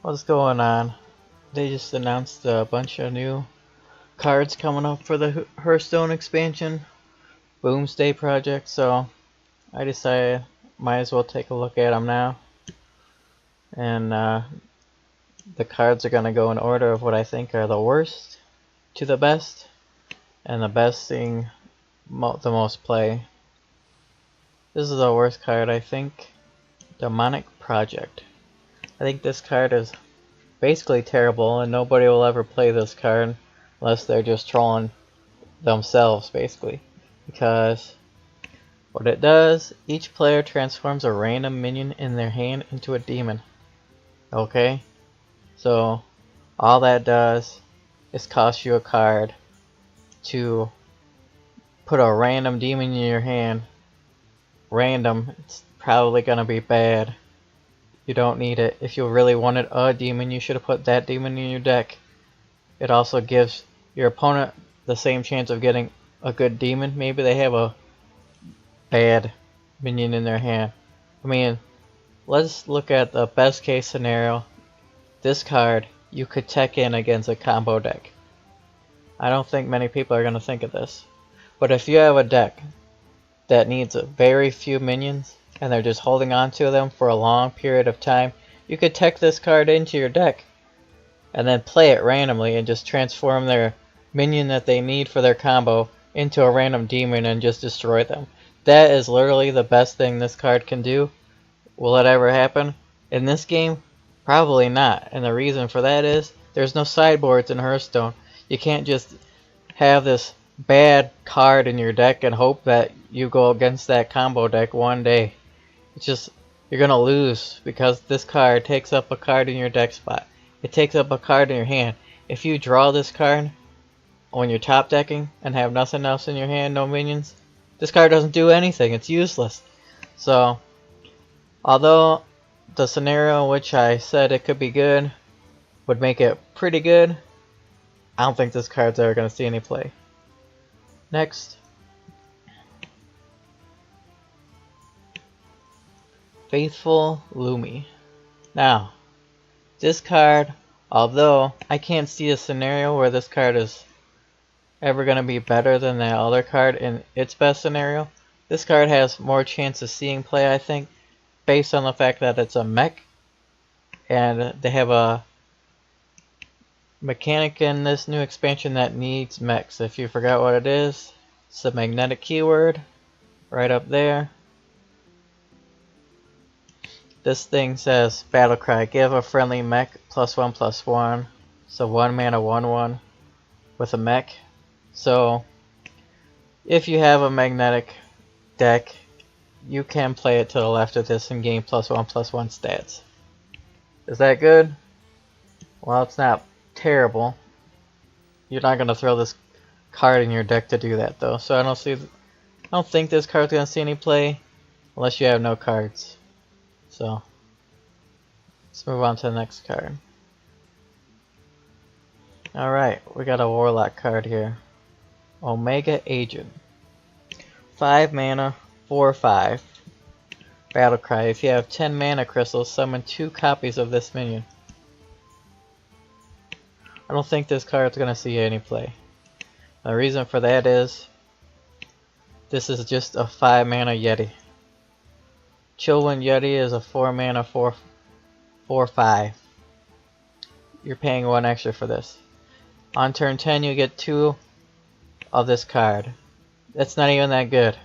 What's going on? They just announced a bunch of new cards coming up for the Hearthstone expansion, Boomsday Project, so I decided might as well take a look at them now. And the cards are going to go in order of what I think are the worst to the best, and the best seeing the most play. This is the worst card, I think. Demonic Project. I think this card is basically terrible, and nobody will ever play this card unless they're just trolling themselves, basically. Because what it does, each player transforms a random minion in their hand into a demon. Okay? So all that does is cost you a card to put a random demon in your hand. Random, it's probably gonna be bad. You don't need it. If you really wanted a demon, you should have put that demon in your deck. It also gives your opponent the same chance of getting a good demon. Maybe they have a bad minion in their hand. I mean, let's look at the best case scenario. This card you could tech in against a combo deck. I don't think many people are going to think of this. But if you have a deck that needs very few minions, and they're just holding on to them for a long period of time, you could tech this card into your deck and then play it randomly and just transform their minion that they need for their combo into a random demon and just destroy them. That is literally the best thing this card can do. Will it ever happen? In this game? Probably not. And the reason for that is there's no sideboards in Hearthstone. You can't just have this bad card in your deck and hope that you go against that combo deck one day. It's just, you're gonna lose because this card takes up a card in your deck spot. It takes up a card in your hand. If you draw this card when you're top decking and have nothing else in your hand, no minions, this card doesn't do anything. It's useless. So, although the scenario in which I said it could be good would make it pretty good, I don't think this card's ever gonna see any play. Next. Faithful Lumi. Now, this card, although I can't see a scenario where this card is ever going to be better than that other card in its best scenario, this card has more chance of seeing play, I think, based on the fact that it's a mech, and they have a mechanic in this new expansion that needs mechs. If you forgot what it is, it's the magnetic keyword right up there. This thing says battle cry, give a friendly mech +1/+1. So 1 mana 1/1 with a mech. So if you have a magnetic deck, you can play it to the left of this and gain +1/+1 stats. Is that good? Well, it's not terrible. You're not gonna throw this card in your deck to do that though. So I don't think this card's gonna see any play unless you have no cards. So, let's move on to the next card. Alright, we got a Warlock card here. Omega Agent. 5 mana, 4/5. Battle Cry. If you have 10 mana crystals, summon 2 copies of this minion. I don't think this card's going to see any play. The reason for that is, this is just a 5 mana Yeti. Chillwind Yeti is a 4 mana 4/5. You're paying 1 extra for this. On turn 10 you get 2 of this card. That's not even that good.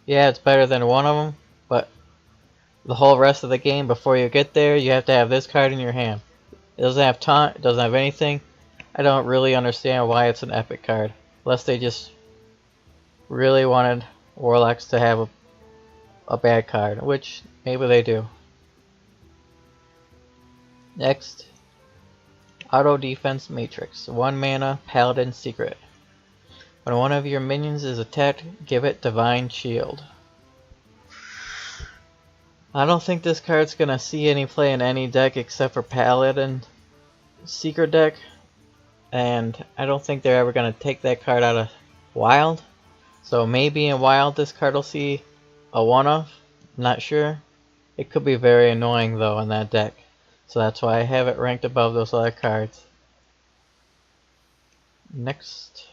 Yeah, it's better than 1 of them, but the whole rest of the game before you get there you have to have this card in your hand. It doesn't have taunt, it doesn't have anything. I don't really understand why it's an epic card. Unless they just really wanted Warlocks to have a bad card, which maybe they do. Next, Auto Defense Matrix. 1 mana Paladin Secret. When one of your minions is attacked, give it Divine Shield. I don't think this card's gonna see any play in any deck except for Paladin Secret deck, and I don't think they're ever gonna take that card out of Wild. So maybe in Wild this card will see a one-off. I'm not sure. It could be very annoying though in that deck. So that's why I have it ranked above those other cards. Next,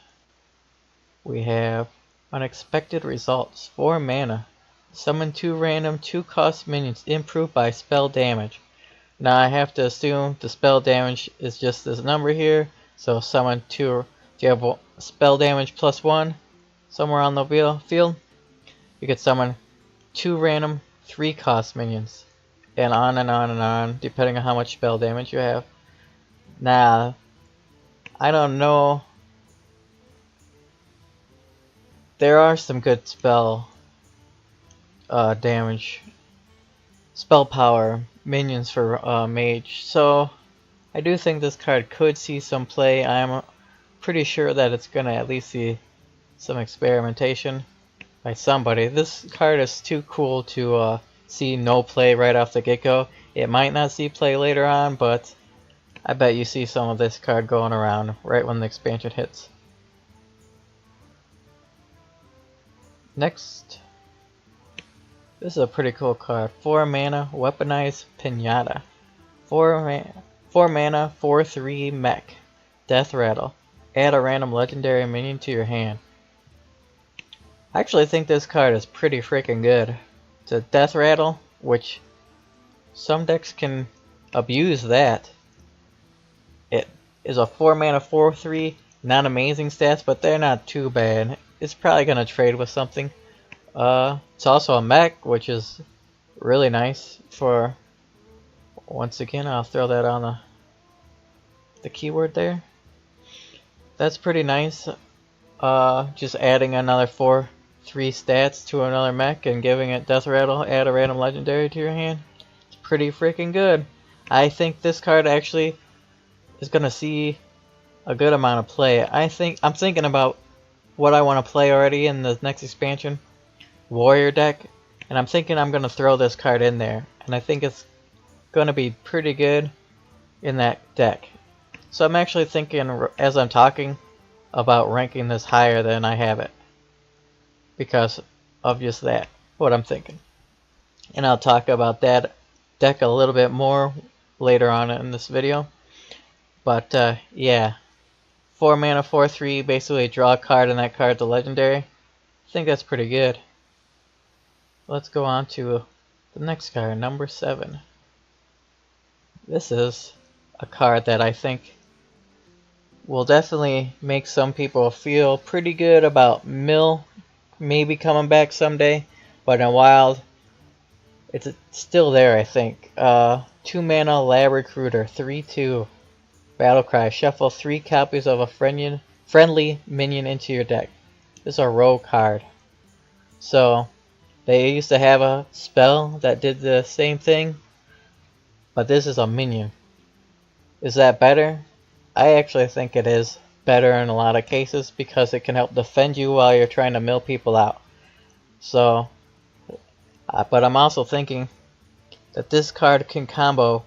we have Unexpected Results. 4 mana. Summon 2 random 2-cost minions improved by spell damage. Now I have to assume the spell damage is just this number here. So summon 2. If you have spell damage +1 somewhere on the field, you could summon 2 random 3-cost minions. And on and on and on, depending on how much spell damage you have. Now, I don't know. There are some good spell damage, spell power minions for mage, so I do think this card could see some play. I'm pretty sure that it's gonna at least see some experimentation by somebody. This card is too cool to see no play right off the get-go. It might not see play later on, but I bet you see some of this card going around right when the expansion hits. Next, this is a pretty cool card. 4 mana, Weaponized Pinata. 4 mana, 4/3 mech. Death Rattle. Add a random legendary minion to your hand. I actually think this card is pretty freaking good. It's a Death Rattle, which some decks can abuse that. It is a 4 mana, 4/3. Not amazing stats, but they're not too bad. It's probably going to trade with something. It's also a mech, which is really nice for, once again, I'll throw that on the keyword there. That's pretty nice. Just adding another 4/3 stats to another mech and giving it Death Rattle, add a random legendary to your hand. It's pretty freaking good. I think this card actually is going to see a good amount of play. I'm thinking about what I want to play already in the next expansion, Warrior deck, and I'm thinking I'm going to throw this card in there, and I think it's going to be pretty good in that deck. So I'm actually thinking, as I'm talking, about ranking this higher than I have it, because of just that, what I'm thinking. And I'll talk about that deck a little bit more later on in this video. But yeah, 4 mana, 4/3, basically draw a card and that card's a legendary. I think that's pretty good. Let's go on to the next card, number 7. This is a card that I think will definitely make some people feel pretty good about Mill maybe coming back someday, but in Wild, it's still there, I think. 2 mana, Lab Recruiter, 3/2. Battlecry. Shuffle 3 copies of a friendly minion into your deck. This is a rogue card. So, they used to have a spell that did the same thing, but this is a minion. Is that better? I actually think it is better in a lot of cases because it can help defend you while you're trying to mill people out. So, but I'm also thinking that this card can combo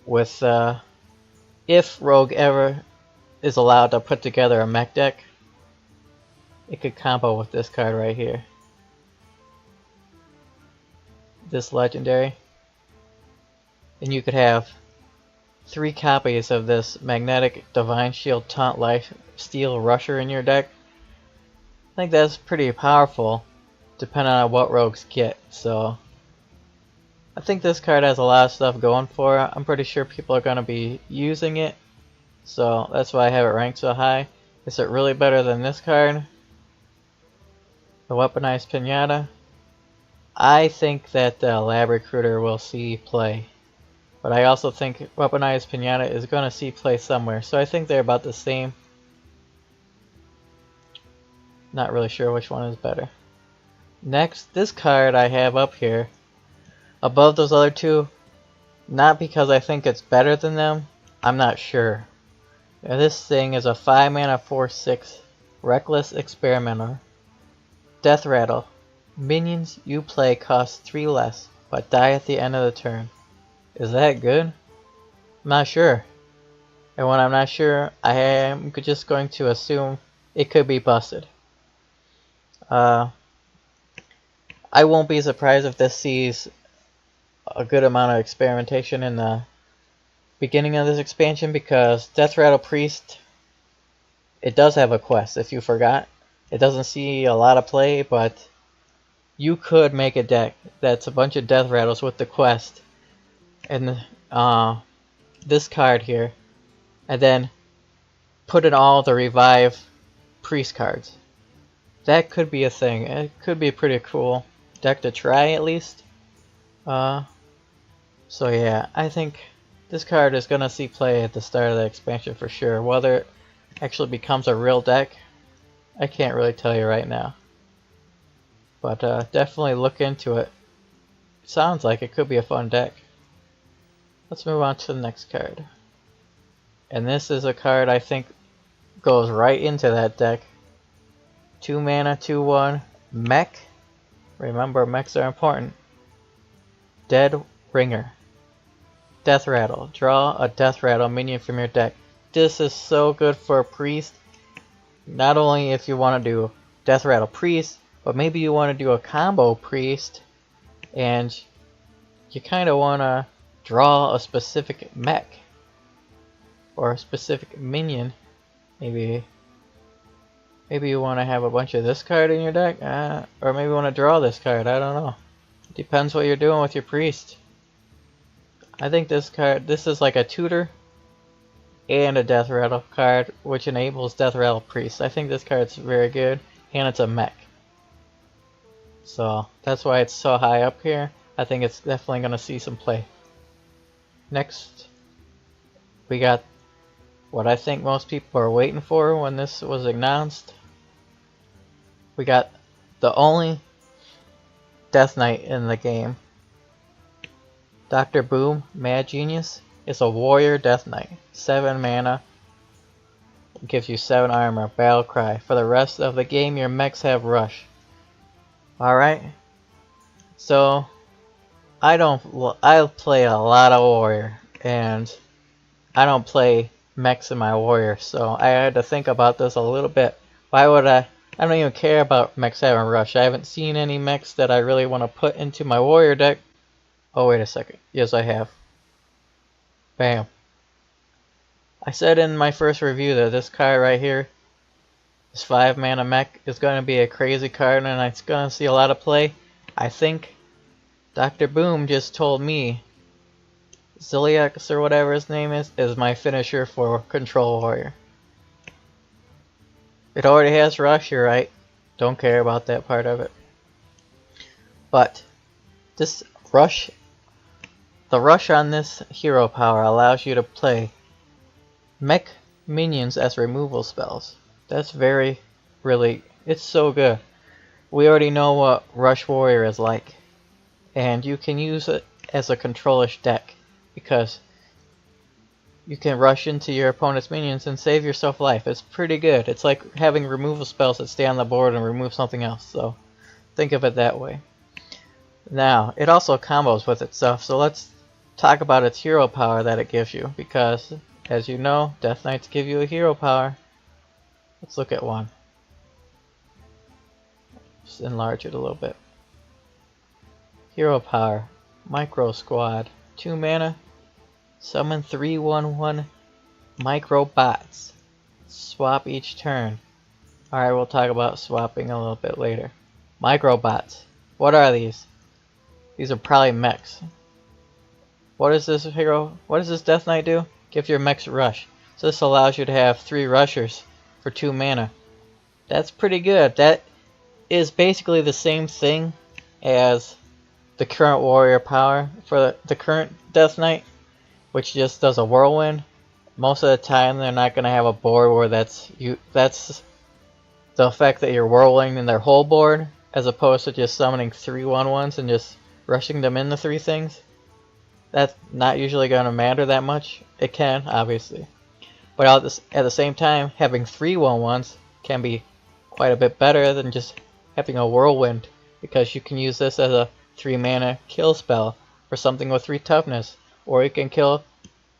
with if Rogue ever is allowed to put together a mech deck, it could combo with this card right here. This legendary. And you could have 3 copies of this Magnetic Divine Shield Taunt Life Steel Rusher in your deck. I think that's pretty powerful, depending on what rogues get. So I think this card has a lot of stuff going for it. I'm pretty sure people are going to be using it, so that's why I have it ranked so high. Is it really better than this card, the Weaponized Pinata? I think that the Lab Recruiter will see play, but I also think Weaponized Pinata is going to see play somewhere, so I think they're about the same. Not really sure which one is better. Next, this card I have up here above those other two, not because I think it's better than them, I'm not sure. Now, this thing is a 5 mana 4/6 Reckless Experimenter. Death Rattle. Minions you play cost 3 less, but die at the end of the turn. Is that good? I'm not sure. And when I'm not sure, I am just going to assume it could be busted. I won't be surprised if this sees a good amount of experimentation in the beginning of this expansion, because Death Rattle Priest, it does have a quest, if you forgot. It doesn't see a lot of play, but you could make a deck that's a bunch of Death Rattles with the quest and this card here, and then put in all the revive priest cards. That could be a thing. It could be a pretty cool deck to try, at least. So yeah, I think this card is gonna see play at the start of the expansion for sure. Whether it actually becomes a real deck, I can't really tell you right now. But definitely look into it. Sounds like it could be a fun deck. Let's move on to the next card. And this is a card I think goes right into that deck. 2 mana, 2/1, mech. Remember, mechs are important. Dead Ringer. Death Rattle. Draw a Death Rattle minion from your deck. This is so good for a priest. Not only if you want to do Death Rattle Priest, but maybe you want to do a combo Priest, and you kind of want to draw a specific mech or a specific minion. Maybe you want to have a bunch of this card in your deck, or maybe you want to draw this card. I don't know. It depends what you're doing with your priest. I think this is like a tutor and a Death Rattle card, which enables Death Rattle Priest. I think this card's very good, and it's a mech. So that's why it's so high up here. I think it's definitely going to see some play. Next, we got what I think most people are waiting for when this was announced. We got the only Death Knight in the game. Dr. Boom, Mad Genius, is a warrior Death Knight. 7 mana, gives you 7 armor, battle cry. For the rest of the game, your mechs have rush. Alright, so I play a lot of warrior, and I don't play mechs in my warrior, so I had to think about this a little bit. Why would I don't even care about mechs having rush. I haven't seen any mechs that I really want to put into my warrior deck. Oh, wait a second. Yes, I have. Bam. I said in my first review that this card right here, this 5 mana mech, is going to be a crazy card and it's going to see a lot of play. I think Dr. Boom just told me Ziliax, or whatever his name is my finisher for Control Warrior. It already has rush, you're right. Don't care about that part of it. But this rush, the rush on this hero power allows you to play mech minions as removal spells. That's it's so good. We already know what Rush Warrior is like, and you can use it as a control-ish deck because you can rush into your opponent's minions and save yourself life. It's pretty good. It's like having removal spells that stay on the board and remove something else, so think of it that way. Now, it also combos with itself, so let's talk about its hero power that it gives you, because as you know, Death Knights give you a hero power. Let's look at one. Just enlarge it a little bit. Hero power, Micro Squad, 2 mana, summon 3/1/1 micro bots. Swap each turn. Alright, we'll talk about swapping a little bit later. Micro bots. What are these? These are probably mechs. What does this Death Knight do? Give your mechs rush. So this allows you to have 3 rushers for 2 mana. That's pretty good. That is basically the same thing as the current warrior power for the current Death Knight, which just does a whirlwind. Most of the time they're not going to have a board where that's the effect that you're whirling their whole board, as opposed to just summoning 3/1/1s and just rushing them into 3 things. That's not usually going to matter that much. It can, obviously. But at the same time, having 3/1/1s can be quite a bit better than just having a whirlwind, because you can use this as a 3 mana kill spell for something with 3 toughness, or you can kill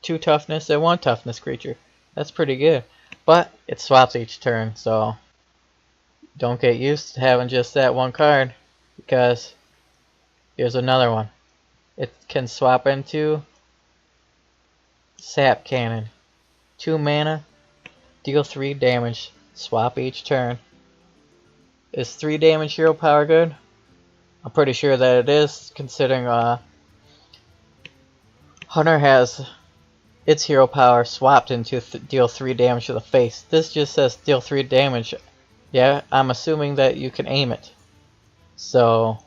2 toughness and 1 toughness creature. That's pretty good. But it swaps each turn, so don't get used to having just that one card, because here's another one. it can swap into Sap Cannon. 2 mana, deal 3 damage, swap each turn. Is 3 damage hero power good? I'm pretty sure that it is, considering Hunter has its hero power swapped into deal 3 damage to the face. This just says deal 3 damage. Yeah, I'm assuming that you can aim it. So,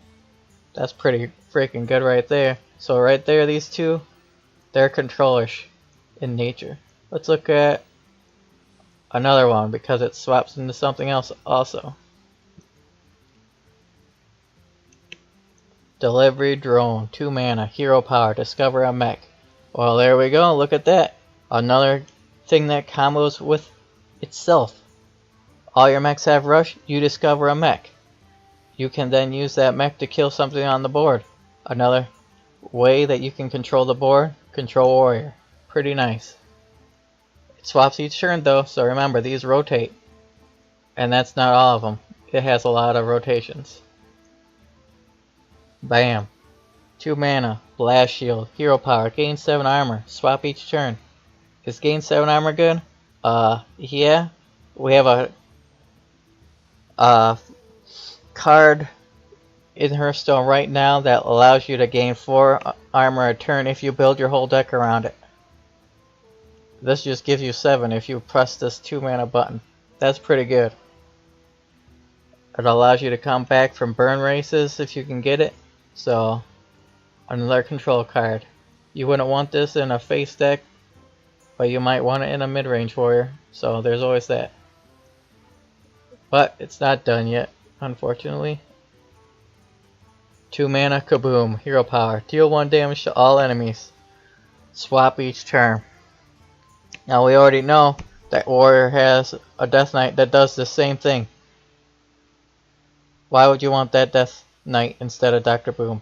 that's pretty freaking good right there. So right there, these two, they're controllers in nature. Let's look at another one because it swaps into something else also. Delivery Drone, 2 mana, hero power, discover a mech. Well, there we go, look at that. Another thing that combos with itself. All your mechs have rush, you discover a mech. You can then use that mech to kill something on the board. Another way that you can control the board, control warrior. Pretty nice. It swaps each turn though, so remember these rotate. And that's not all of them. It has a lot of rotations. Bam. 2 mana, blast shield, hero power, gain 7 armor, swap each turn. Is gain 7 armor good? Yeah. We have a card in Hearthstone right now that allows you to gain 4 armor a turn if you build your whole deck around it. This just gives you 7 if you press this 2 mana button. That's pretty good. It allows you to come back from burn races if you can get it. So, another control card. You wouldn't want this in a face deck, but you might want it in a mid-range warrior. So there's always that. But it's not done yet, unfortunately. 2 mana, kaboom, hero power. Deal 1 damage to all enemies. Swap each turn. Now we already know that warrior has a Death Knight that does the same thing. Why would you want that Death Knight instead of Dr. Boom?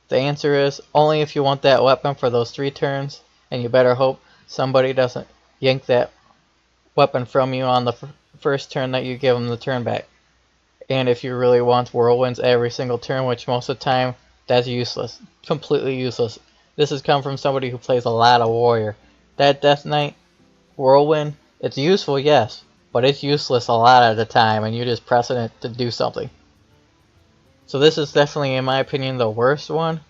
The answer is only if you want that weapon for those 3 turns, and you better hope somebody doesn't yank that weapon from you on the first turn that you give them the turn back. And if you really want whirlwinds every single turn, which most of the time, that's useless. Completely useless. This has come from somebody who plays a lot of warrior. That Death Knight whirlwind, it's useful, yes, but it's useless a lot of the time, and you're just pressing it to do something. So this is definitely, in my opinion, the worst one,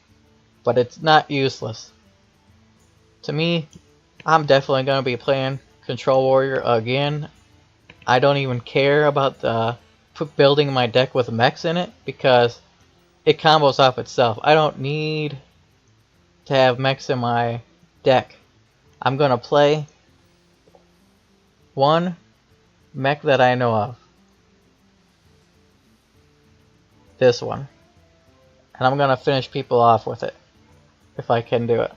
but it's not useless. To me, I'm definitely going to be playing Control Warrior again. I don't even care about building my deck with mechs in it, because it combos off itself. I don't need to have mechs in my deck. I'm going to play one mech that I know of. This one. And I'm going to finish people off with it, if I can do it.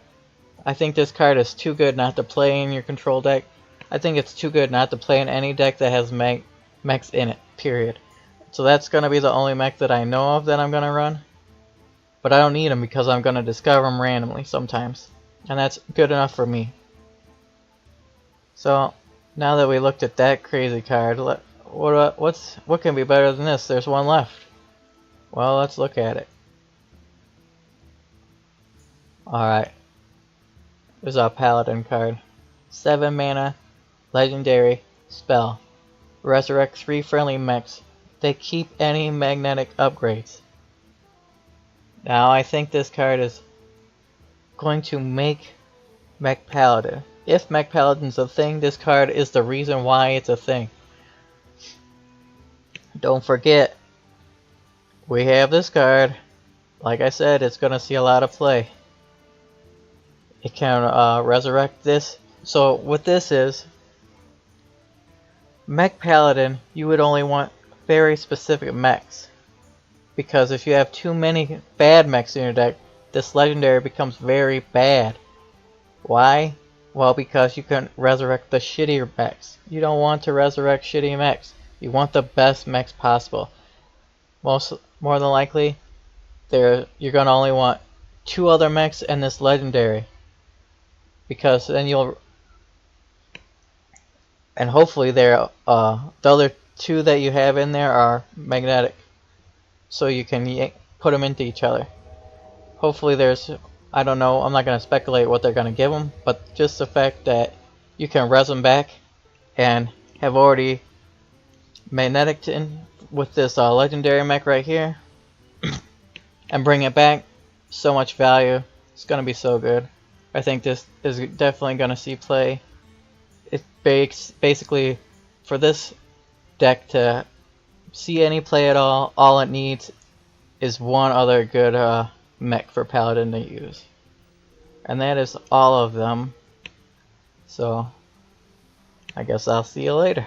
I think this card is too good not to play in your control deck. I think it's too good not to play in any deck that has mechs in it, period. So that's going to be the only mech that I know of that I'm going to run. But I don't need them because I'm going to discover them randomly sometimes. And that's good enough for me. So, now that we looked at that crazy card, what can be better than this? There's one left. Well, let's look at it. Alright. There's our Paladin card. 7 mana, legendary, spell. Resurrect 3 friendly mechs. They keep any magnetic upgrades. Now, I think this card is going to make Mech Paladin. If Mech Paladin's a thing, this card is the reason why it's a thing. Don't forget, we have this card. Like I said, it's going to see a lot of play. It can resurrect this. So what this is, Mech Paladin, you would only want very specific mechs. Because if you have too many bad mechs in your deck, this legendary becomes very bad. Why? Well, because you can resurrect the shittier mechs. You don't want to resurrect shitty mechs. You want the best mechs possible. More than likely, you're going to only want 2 other mechs and this legendary. Because then you'll... And hopefully the other 2 that you have in there are magnetic. So you can put them into each other. hopefully there's, I don't know, I'm not going to speculate what they're going to give them, but just the fact that you can res them back and have already magnetic in with this legendary mech right here and bring it back, so much value. It's going to be so good. I think this is definitely going to see play. It basically, for this deck to see any play at all it needs is one other good mech for Paladin to use. And that is all of them. So, I guess I'll see you later.